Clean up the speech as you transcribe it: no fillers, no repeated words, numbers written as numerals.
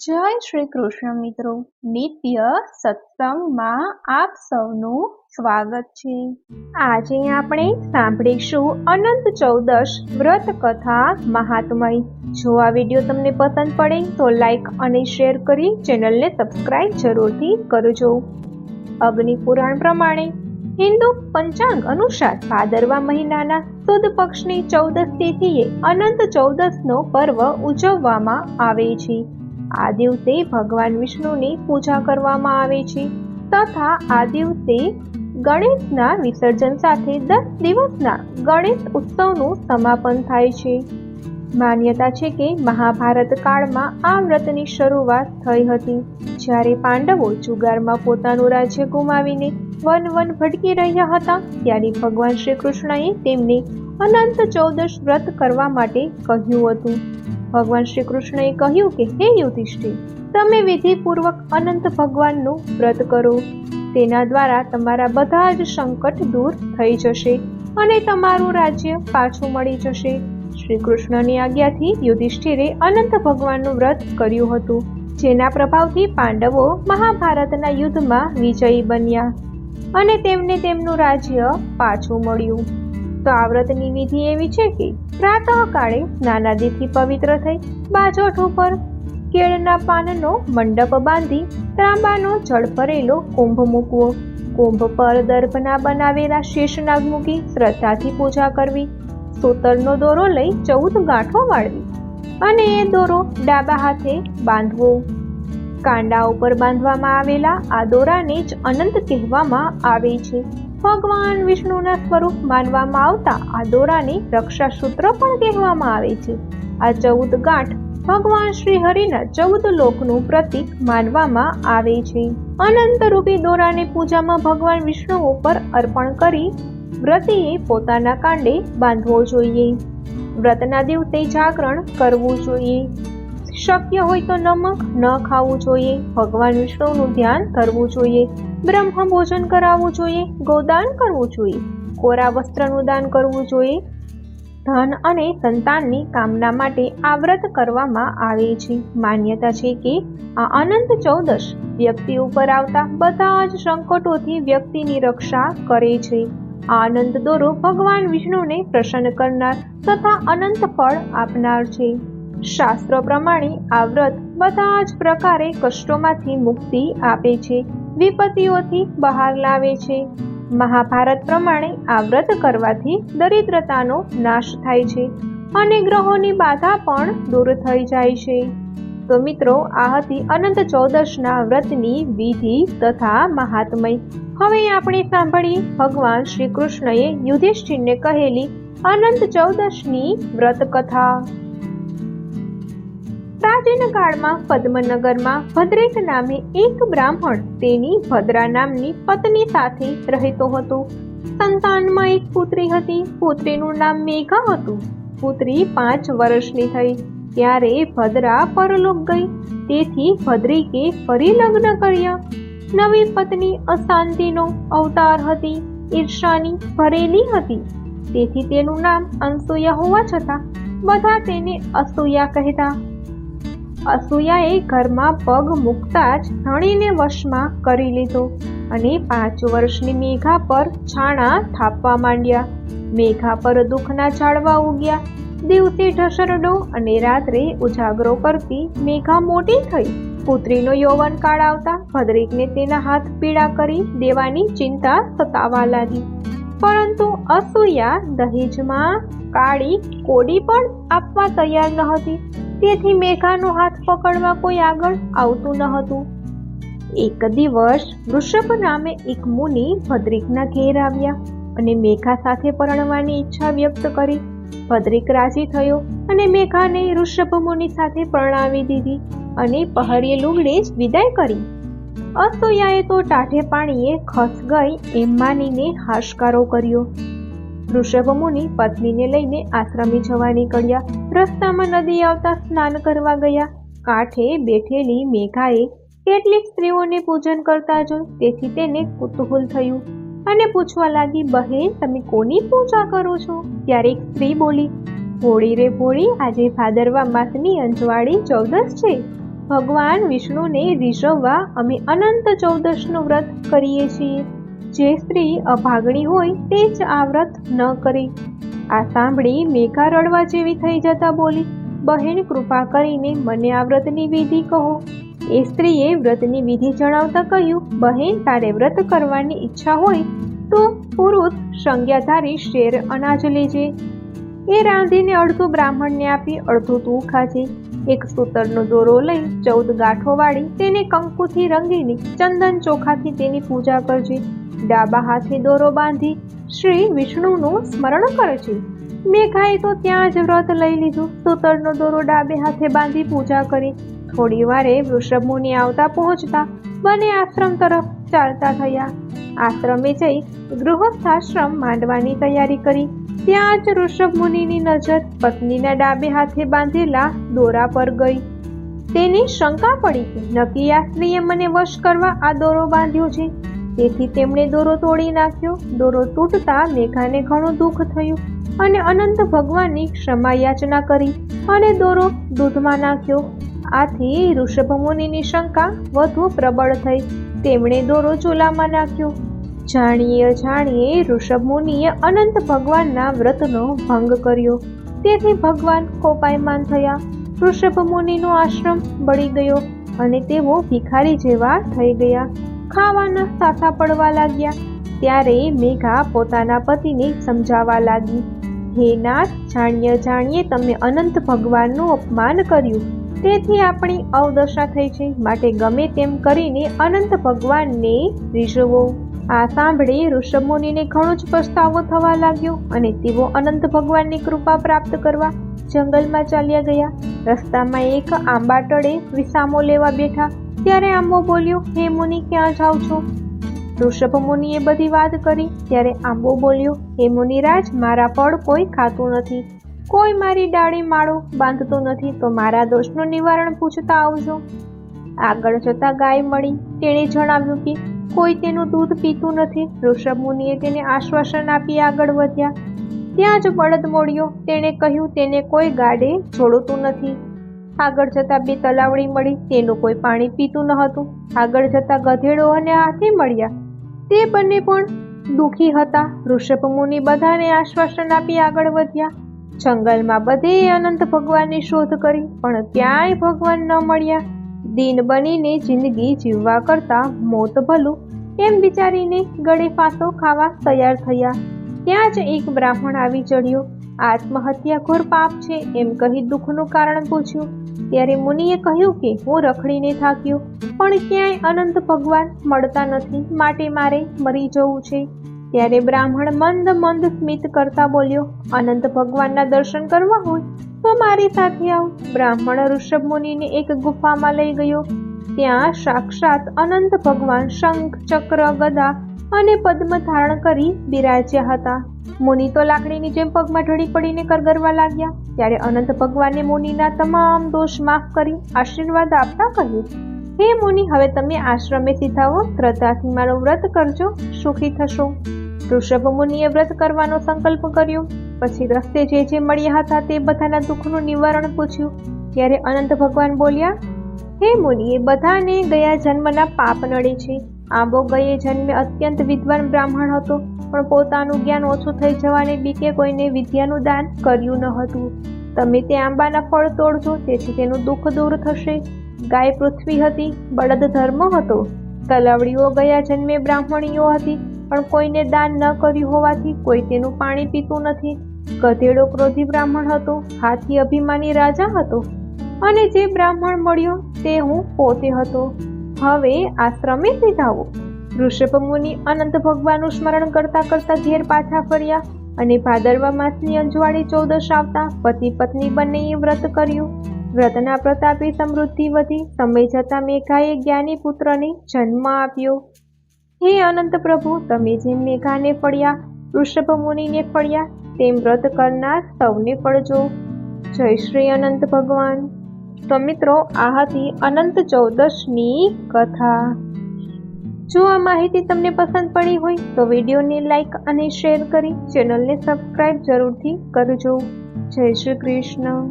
જય શ્રી કૃષ્ણ મિત્રો, નિત્ય સત્સંગમાં આપ સૌનું સ્વાગત છે। આજે આપણે સાંભળીશું અનંત ચૌદશ વ્રત કથા મહાત્મય। જો આ વિડીયો તમને પસંદ પડે તો લાઈક અને શેર કરી ચેનલને સબસ્ક્રાઇબ જરૂરથી કરજો। અગ્નિ પુરાણ પ્રમાણે હિન્દુ પંચાંગ અનુસાર ભાદરવા મહિનાના સુદ પક્ષની 14 તિથિએ અનંત ચૌદશનો પર્વ ઉજવવામાં આવે છે। આ દિવસે ભગવાન વિષ્ણુની પૂજા કરવામાં આવે છે તથા આ દિવસે ગણેશના વિસર્જન સાથે 10 દિવસના ગણેશ ઉત્સવનું સમાપન થાય છે। માન્યતા છે કે મહાભારત કાળમાં આ વ્રતની શરૂઆત થઈ હતી, જ્યારે પાંડવો જુગારમાં પોતાનું રાજ્ય ગુમાવીને વન ભટકી રહ્યા હતા, ત્યારે ભગવાન શ્રી કૃષ્ણએ તેમને અનંત ચૌદશ વ્રત કરવા માટે કહ્યું હતું। ભગવાન શ્રી કૃષ્ણએ કહ્યું કે હે યુધિષ્ઠિર, તમે વિધિપૂર્વક અનંત ભગવાનનું વ્રત કરો, તેના દ્વારા તમારા બધા જ સંકટ દૂર થઈ જશે અને તમારું રાજ્ય પાછું મળી જશે। શ્રી કૃષ્ણની આજ્ઞાથી યુધિષ્ઠિરે અનંત ભગવાનનું વ્રત કર્યું હતું, જેના પ્રભાવથી પાંડવો મહાભારતના યુદ્ધમાં વિજયી બન્યા અને તેમને તેમનું રાજ્ય પાછું મળ્યું। તો આ વ્રતની વિધિ એવી છે કે પ્રાતઃકાળે સ્નાનાદિથી પવિત્ર થઈ બાજોઠ ઉપર કેળના પાનનો મંડપ બાંધી ત્રાંબાનો જળ ભરેલો કુંભ મૂકવો, કુંભ પર દર્ભના બનાવેલા શેષનાગ મૂકી શ્રદ્ધાથી પૂજા કરવી, સૂતરનો દોરો લઈ 14 ગાંઠો વાળવી અને એ દોરો ડાબા હાથે બાંધવો। કાંડા ઉપર બાંધવામાં આવેલા આ દોરાને જ અનંત કહેવામાં આવે છે। ભગવાન વિષ્ણુના સ્વરૂપ માનવામાં આવતા આ દોરાને રક્ષાસૂત્ર પણ કહેવામાં આવે છે। આ 14 ગાંઠ ભગવાન શ્રી હરિના 14 લોકનું પ્રતીક માનવામાં આવે છે। અનંત રૂપી દોરાને પૂજામાં ભગવાન વિષ્ણુ ઉપર અર્પણ કરી વ્રતીએ પોતાના કાંડે બાંધવો જોઈએ। વ્રતના દિવસે જાગરણ કરવું જોઈએ। શક્ય હોય તો નમક ન ખાવું જોઈએ, ભગવાન વિષ્ણુનું ધ્યાન કરવું જોઈએ, બ્રહ્મ ભોજન કરાવવું જોઈએ, ગોદાન કરવું જોઈએ, કોરા વસ્ત્રનું દાન કરવું જોઈએ। ધન અને સંતાનની કામના માટે આ વ્રત કરવામાં આવે છે। માન્યતા છે કે આ અનંત ચૌદશ વ્યક્તિ ઉપર આવતા બધા જ સંકટોથી વ્યક્તિની રક્ષા કરે છે। આ અનંત દોરો ભગવાન વિષ્ણુને પ્રસન્ન કરનાર તથા અનંત ફળ આપનાર છે। શાસ્ત્રો પ્રમાણે આ વ્રત બધા જ પ્રકારે કષ્ટોમાંથી મુક્તિ આપે છે, વિપત્તિઓથી બહાર લાવે છે। મહાભારત પ્રમાણે આ વ્રત કરવાથી દરિદ્રતાનો નાશ થાય છે અને ગ્રહોની બાધા પણ દૂર થઈ જાય છે। તો મિત્રો, આ હતી અનંત ચૌદશના વ્રતની વિધિ તથા મહાત્મય। હવે આપણે સાંભળીએ ભગવાન શ્રી કૃષ્ણએ યુધિષ્ઠિરને કહેલી અનંત ચૌદશની વ્રત કથા। પ્રાચીન કાળમાં પદ્મનગરમાં ભદ્રેક નામે એક બ્રાહ્મણ તેની ભદ્રા નામની પત્ની સાથે રહેતો હતો। સંતાનમાં એક પુત્રી હતી, પુત્રીનું નામ મેઘા હતું। પુત્રી 5 વર્ષની થઈ ત્યારે ભદ્રા પરલોક ગઈ, તેથી ભદ્રિકે ફરી લગ્ન કર્યા। નવી પત્ની અશાંતિનો અવતાર હતી, ઈર્ષાની ભરેલી હતી, તેથી તેનું નામ અનસૂયા હોવા છતાં બધા તેને અસૂયા કહેતા। અસૂયાએ ઘરમાં પગ મૂકતા જ ધણીને વશમાં કરી લીધો અને 5 વર્ષની મેઘા પર છાણા થાપવા માંડ્યા। મેઘા પર દુઃખના ઝાડવા ઉગ્યા। દિવસે ઢસરડો અને રાત્રે ઉજાગરો કરતી મેઘા મોટી થઈ। પુત્રીનો યૌવન કાળ આવતા ભદ્રિકને તેના હાથ પીડા કરી દેવાની ચિંતા સતાવા લાગી, પરંતુ અસૂયા દહેજમાં કાળી કોડી પણ આપવા તૈયાર ન હતી, તેથી મેઘાનો હાથ પકડવા કોઈ આગળ આવતું ન હતું। એક દિવસ વૃષભ નામે એક મુનિ ભદ્રિકના ઘેર આવ્યા અને મેઘા સાથે પરણવાની ઈચ્છા વ્યક્ત કરી। ભદ્રિક રાજી થયો અને મેઘાને ઋષભ મુનિ સાથે પરણાવી દીધી અને પહરીએ લુગડે જ વિદાય કરી। અસૂયાએ તો ટાઢે પાણીએ ખસ ગઈ એમ માનીને હાશકારો કર્યો। ઋષભ મુનિ પત્નીને લઈને આશ્રમે જવા નીકળ્યા। રસ્તામાં નદી આવતા સ્નાન કરવા ગયા। કાંઠે બેઠેલી મેઘાએ કેટલીક સ્ત્રીઓને પૂજન કરતા જોઈ, તેથી તેને કુતૂહલ થયું અને પૂછવા લાગી, બહેન, તમે કોની પૂજા કરો છો? ત્યારે એક સ્ત્રી બોલી, ભોળી રે ભોળી, આજે ભાદરવા માસની અંજવાળી ચૌદશ છે ભગવાન વિષ્ણુને રીઝવવા અમે અનંત ચૌદશનું વ્રત કરીએ છીએ. જે સ્ત્રી અભાગણી હોય તે જ આ વ્રત ન કરે. આ સાંભળી મેઘા રડવા જેવી થઈ જતા બોલી, બહેન કૃપા કરીને મને આ વ્રતની વિધિ કહો. એ સ્ત્રીએ વ્રતની વિધિ જણાવતા કહ્યું, બહેન તારે વ્રત કરવાની ઈચ્છા હોય તો પુરુષ સંજ્ઞાધારી શેર અનાજ લેજે. એ રાંધીને અડધું બ્રાહ્મણને આપી અડધું તું ખાજે. એક સૂતરનો દોરો લઈ 14 ગાંઠો વાળી તેને કંકુથી રંગીને ચંદન ચોખાથી તેની પૂજા કરજે. ડાબા હાથે દોરો બાંધી શ્રી વિષ્ણુનું સ્મરણ કરજે. મેઘાએ તો ત્યાં જ વ્રત લઈ લીધું. સૂતરનો દોરો ડાબે હાથે બાંધી પૂજા કરી. થોડી વારે વૃષભ મુનિ આવતા પહોંચતા બંને આશ્રમ તરફ ચાલતા થયા. આશ્રમે જઈ ગૃહસ્થાશ્રમ માંડવાની તૈયારી કરી. ત્યાં જ ઋષભ મુનિની નજર પત્નીના ડાબે હાથે બાંધેલા દોરા પર ગઈ. તેને શંકા પડી કે નક્કી આ સ્ત્રીએ મને વશ કરવા આ દોરો બાંધ્યો છે. તેથી તેમણે દોરો તોડી નાખ્યો. દોરો તૂટતા મેઘાને ઘણું દુઃખ થયું અને અનંત ભગવાનની ક્ષમા યાચના કરી અને દોરો દૂધમાં નાખ્યો. આથી ઋષભ મુનિની શંકા વધુ પ્રબળ થઈ. તેમણે દોરો ચૂલામાં નાખ્યો. જાણીએ અજાણીએ ઋષભ મુનિએ અનંત ભગવાનના વ્રતનો ભંગ કર્યો. તેથી ભગવાન કોપાયમાન થયા. ઋષભ મુનિનો આશ્રમ બળી ગયો અને તેઓ ભિખારી જેવા થઈ ગયા. ખાવાના સાસા પડવા લાગ્યા. ત્યારે મેઘા પોતાના પતિને સમજાવવા લાગી, હે નાથ, જાણીએ જાણીએ તમે અનંત ભગવાનનું અપમાન કર્યું. તેથી આપણી અવદશા થઈ છે. માટે ગમે તેમ કરીને અનંત ભગવાનને રીઝવો. આ સાંભળી ઋષભ મુનિને ઘણો જ પસ્તાવો થવા લાગ્યો અને તેઓ અનંત ભગવાનની કૃપા પ્રાપ્ત કરવા જંગલમાં ચાલ્યા ગયા. રસ્તામાં એક આંબા તળે વિસામો લેવા બેઠા. ત્યારે આંબો બોલ્યો, હે મુનિ, ક્યાં જાઓ છો? ઋષભ મુનિએ બધી વાત કરી. ત્યારે આંબો બોલ્યો, હે મુનિરાજ, મારા ફળ કોઈ ખાતું નથી, કોઈ મારી ડાળી માળો બાંધતો નથી, તો મારા દોષનું નિવારણ પૂછતા આવજો. આગળ જતા ગાય મળી. તેણે જણાવ્યું કે કોઈ તેનું દૂધ પીતું નથી. ઋષભ મુનિએ તેને આશ્વાસન આપી આગળ વધ્યા. ત્યાં જ બળદ મળ્યો. તેણે કહ્યું, તેને કોઈ ગાડે છોડતું નથી. આગળ જતા 2 તલાવડી મળી. તેનું કોઈ પાણી પીતું ન હતું. આગળ જતા ગધેડો અને હાથી મળ્યા. તે બંને પણ દુઃખી હતા. ઋષભ મુનિ બધાને આશ્વાસન આપી આગળ વધ્યા. જંગલમાં બધે અનંત ભગવાનની શોધ કરી, પણ ક્યાંય ભગવાન ન મળ્યા. દીન બનીને જિંદગી જીવવા કરતા મોત ભલું એમ વિચારીને ગળે ફાંસો ખાવા તૈયાર થયા. ત્યાં જ એક બ્રાહ્મણ આવી ચડ્યો. આત્મહત્યા ઘોર પાપ છે એમ કહી દુઃખનું કારણ પૂછ્યું. ત્યારે મુનિએ કહ્યું કે હું રખડીને થાક્યો, પણ ક્યાંય અનંત ભગવાન મળતા નથી, માટે મારે મરી જવું છે. ત્યારે બ્રાહ્મણ મંદ મંદ સ્મિત કરતા બોલ્યો, અનંત ભગવાનના દર્શન કરવા હોય તો મારી સાથે આવ. બ્રાહ્મણ ઋષભ મુનિને એક ગુફામાં લઈ ગયો. ત્યાં સાક્ષાત અનંત ભગવાન શંખ, ચક્ર, ગદા અને પદ્મ ધારણ કરી બિરાજ્યા હતા. મુનિ તો લાકડીની જેમ પગમાં ઢળી પડીને કરગરવા લાગ્યા. ત્યારે અનંત ભગવાને મુનિના તમામ દોષ માફ કરી આશીર્વાદ આપતા કહ્યું, હે મુનિ, હવે તમે આશ્રમે સીધાઓ, શ્રદ્ધાથી મારું વ્રત કરજો, સુખી થશો. ઋષભ મુનિએ વ્રત કરવાનો સંકલ્પ કર્યો. પછી રસ્તે જે મળ્યા હતા તે બધાના દુઃખનું નિવારણ પૂછ્યું. ત્યારે અનંત ભગવાન બોલ્યા, હે મુનિ, એ બધાને ગયા જન્મના પાપ નડે છે. આંબો ગયે જન્મે અત્યંત વિદ્વાન બ્રાહ્મણ હતો, પણ પોતાનું જ્ઞાન ઓછું થઈ જવાને બીકે કોઈને વિદ્યાનું દાન કર્યું ન હતું. તમે તે આંબાના ફળ તોડજો, તેથી તેનું દુઃખ દૂર થશે. ગાય પૃથ્વી હતી, બળદ ધર્મ હતો, તલાવડીઓ ગયા જન્મે બ્રાહ્મણીઓ હતી, પણ કોઈને દાન ન કર્યું હોવાથી કોઈ તેનું પાણી પીતું નથી. ગધેડો ક્રોધી બ્રાહ્મણ હતો, હાથી અભિમાની રાજા હતો, અને જે બ્રાહ્મણ મળ્યો તે હું પોતે હતો. હવે આશ્રમે સીધાવો. ઋષભ મુનિ અનંત ભગવાનનું સ્મરણ કરતા કરતા ઘેર પાછા ફર્યા અને ભાદરવા માસની અંજવાળી 14 આવતા પતિ પત્ની બંનેએ વ્રત કર્યું. વ્રતના પ્રતાપે સમૃદ્ધિ વધી. સમય જતા મેઘાએ જ્ઞાની પુત્રને જન્મ આપ્યો. હે અનંત પ્રભુ, તમે જેમ મેઘાને ફળ્યા, ઋષભ મુનિને ફળ્યા, તેમ વ્રત કરનાર સૌને ફળજો. જય શ્રી અનંત ભગવાન. તો મિત્રો, આ હતી અનંત ચૌદશની કથા. જો આ માહિતી તમને પસંદ પડી હોય તો વિડીયોને લાઈક અને શેર કરી ચેનલને સબસ્ક્રાઇબ જરૂરથી કરજો. જય શ્રી કૃષ્ણ.